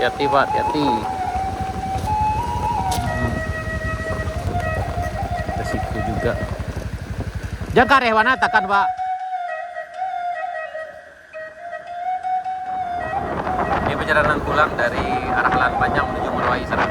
Hati-hati Pak, hati-hati. Resiko juga. Jaga rehwana takan Pak. Ini perjalanan pulang dari arah Lahan Panjang menuju Meruai sana.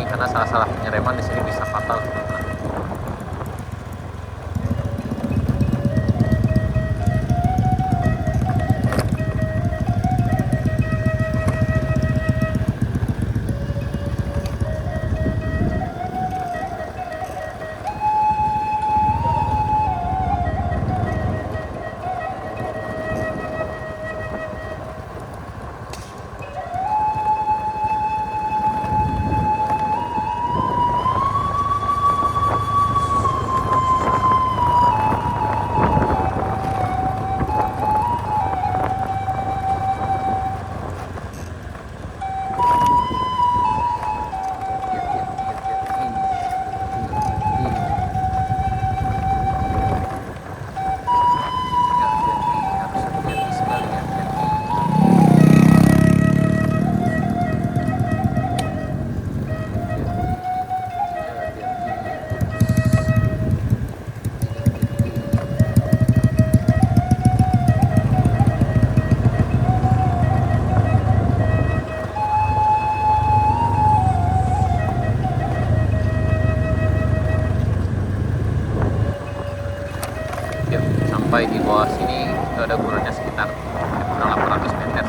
Karena salah-salah penyereman di sini bisa fatal. Sampai di bawah sini itu ada gurunnya sekitar kurang 800 meter.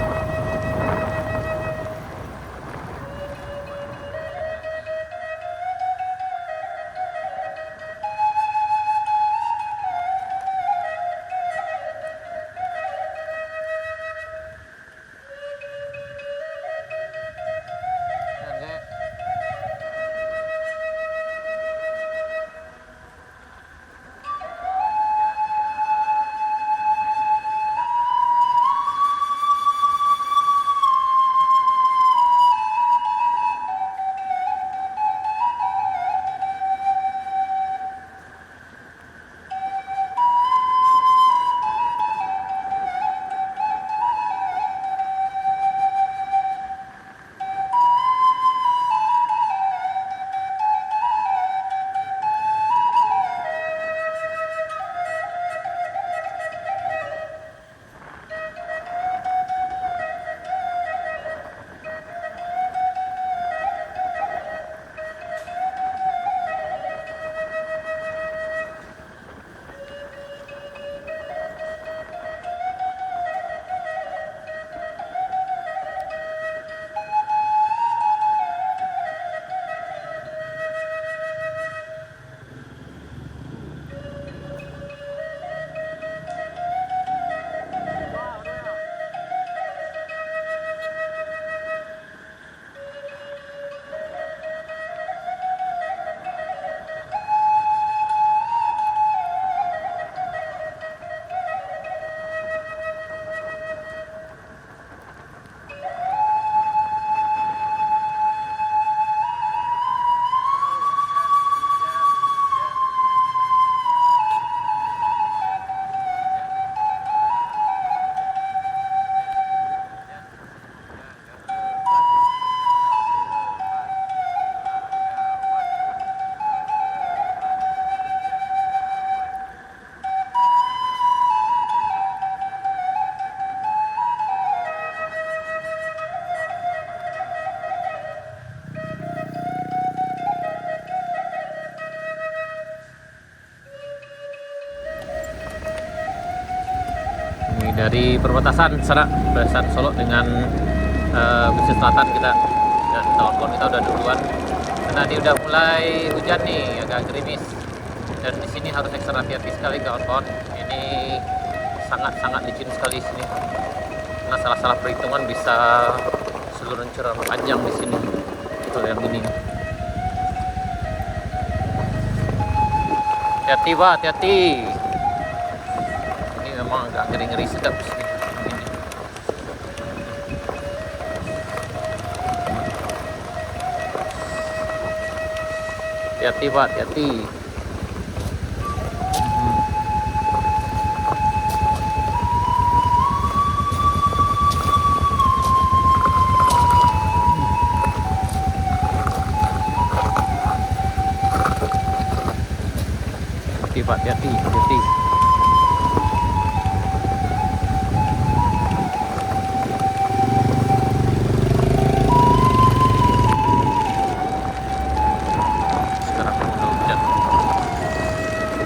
dari perbatasan sana, perbatasan Solo dengan Gusir Selatan kita, dan kawan-kawan kita udah duluan karena ini udah mulai hujan nih, agak gerimis, dan di sini harus ekstra hati-hati sekali kawan-kawan. Ini sangat-sangat licin sekali di sini, karena salah-salah perhitungan bisa seluncuran panjang di sini. Kalau yang ini hati-hati Pak, hati-hati. Ini memang agak ngeri-ngeri sedap sih ini. Hati-hati Pak, hati-hati. Pak, hati-hati, hati-hati. Sekarang udah hujan.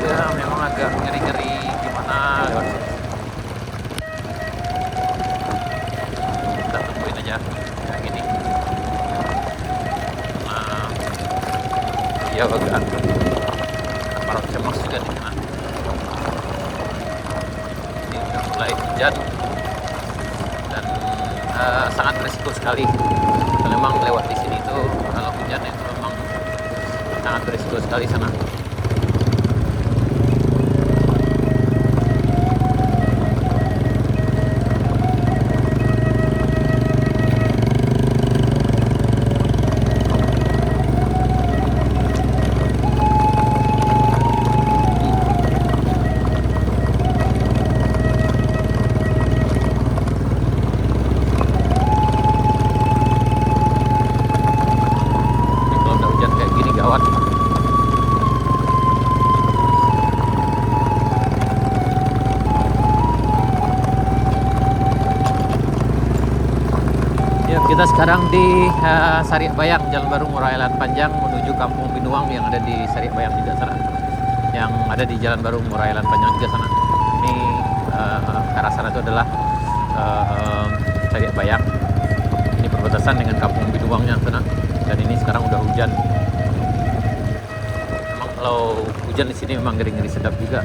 Ya, memang agak ngeri-ngeri gimana lewat sini. Kita tungguin aja kayak gini. Nah, ya agak parah cemas juga nih. Nah, ini udah mulai hujan dan sangat berisiko sekali. Memang lewat di sini tuh kalau hujan itu memang sangat berisiko sekali sana. Kita sekarang di Sariak Bayang, Jalan Baru Muraelan Panjang menuju Kampung Binuang yang ada di Sariak Bayang juga sana. Yang ada di Jalan Baru Muraelan Panjang juga sana. Ini ke arah sana itu adalah Sariak Bayang. Ini perbatasan dengan Kampung Binuangnya sana. Dan ini sekarang udah hujan. Memang kalau hujan di sini memang ngeri-ngeri sedap juga.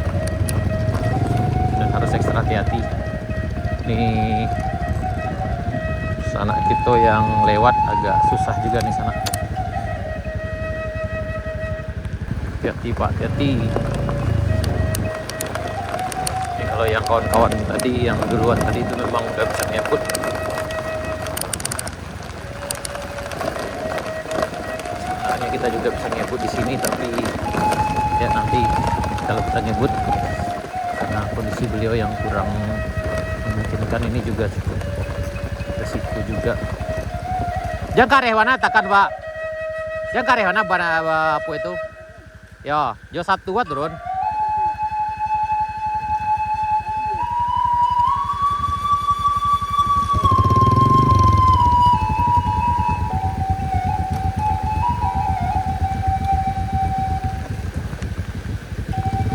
Dan harus ekstra hati-hati. Ini anak kita yang lewat agak susah juga nih sana. Hati-hati Pak, hati-hati. Ini kalau yang kawan-kawan tadi yang duluan tadi itu memang udah bisa ngeput. Sebenarnya kita juga bisa ngeput di sini, tapi ya nanti kalau kita ngebut karena kondisi beliau yang kurang memungkinkan, ini juga cukup resiko juga. Jangan karehwana takkan Pak. Jangan karehwana apa itu. Ya, jo satu buat turun.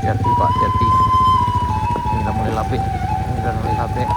Hati Pak, hati. Ini udah mulai lapik. Ini udah mulai lapik.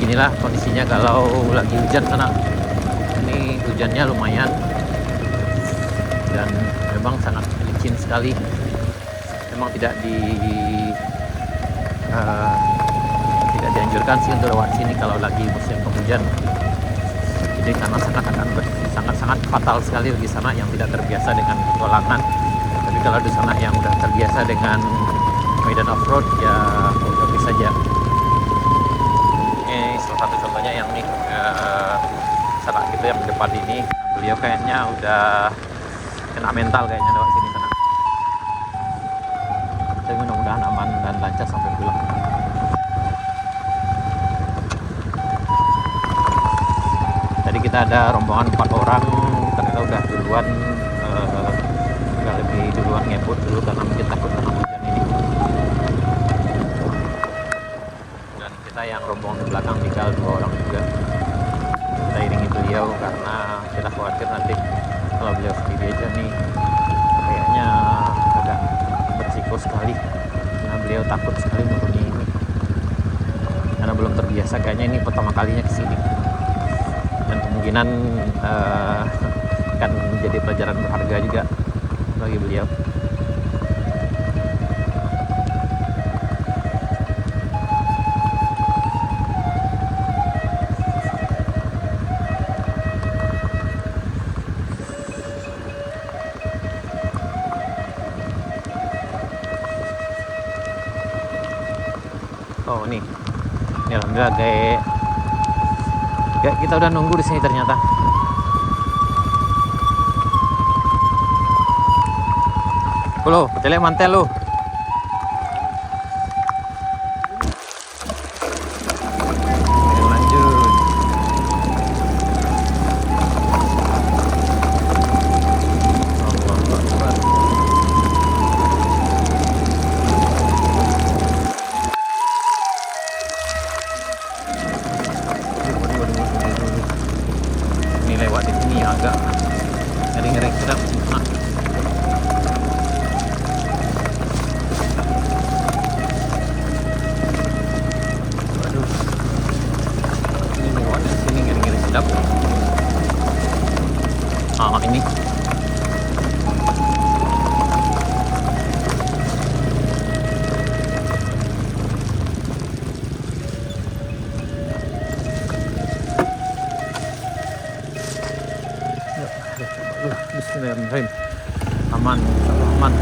Inilah kondisinya kalau lagi hujan sana. Ini hujannya lumayan dan memang sangat licin sekali. Memang tidak dianjurkan sih untuk lewat sini kalau lagi musim penghujan. Jadi karena sangat fatal sekali bagi sana yang tidak terbiasa dengan petualangan. Tapi kalau di sana yang udah terbiasa dengan medan off-road ya oke saja. Salah satu contohnya yang nih salah gitu yang depan ini. Beliau kayaknya udah kena mental kayaknya lewat sini sana. Tapi mudah-mudahan aman dan lancar sampai pulang. Tadi kita ada rombongan 4 orang, ternyata udah duluan, nggak lebih duluan ngeput dulu karena mungkin takut kena hujan ini. Dan kita yang rombongan di belakang tinggal 2 orang juga. Kita iringi beliau karena kita khawatir nanti kalau beliau sendiri aja nih kayaknya agak berisiko sekali, karena beliau takut sekali menuruni ini karena belum terbiasa, kayaknya ini pertama kalinya kesini dan kemungkinan akan menjadi pelajaran berharga juga bagi beliau. Oh ini alhamdulillah kayak kita udah nunggu di sini ternyata. Lo, telek mantel lo. Ayo lanjut. Allahu Akbar. Ini lewat di sini agak ngeri-ngeri sedap. Waduh. Ini lewat di sini ngeri-ngeri sedap. Ini. Bismillahirrahmanirrahim. Aman, aman.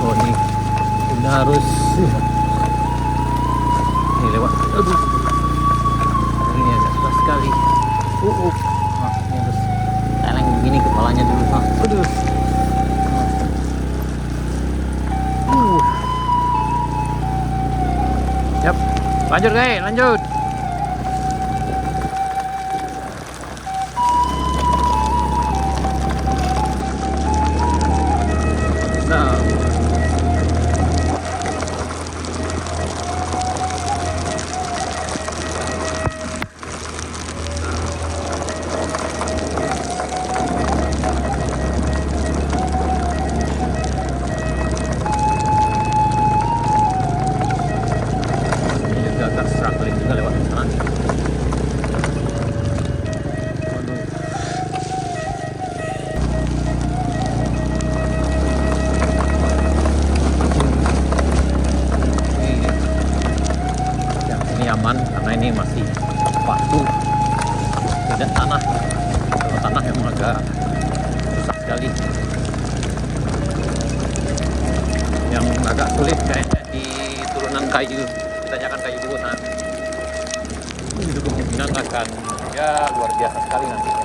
Oh ini harus ini lewat. Aduh. Ini agak susah sekali. Ini harus teleng begini kepalanya dulu. Aduh. Yap, lanjut guys, lanjut. Nah. Agak struggling juga lewat sana. Yang sini aman karena ini masih batu, tidak tanah. Kalau tanah memang agak susah sekali. Yang agak sulit kayaknya di turunan kayu. Tanyakan kayu dulu sana. Itu kemungkinan akan ya luar biasa sekali nanti.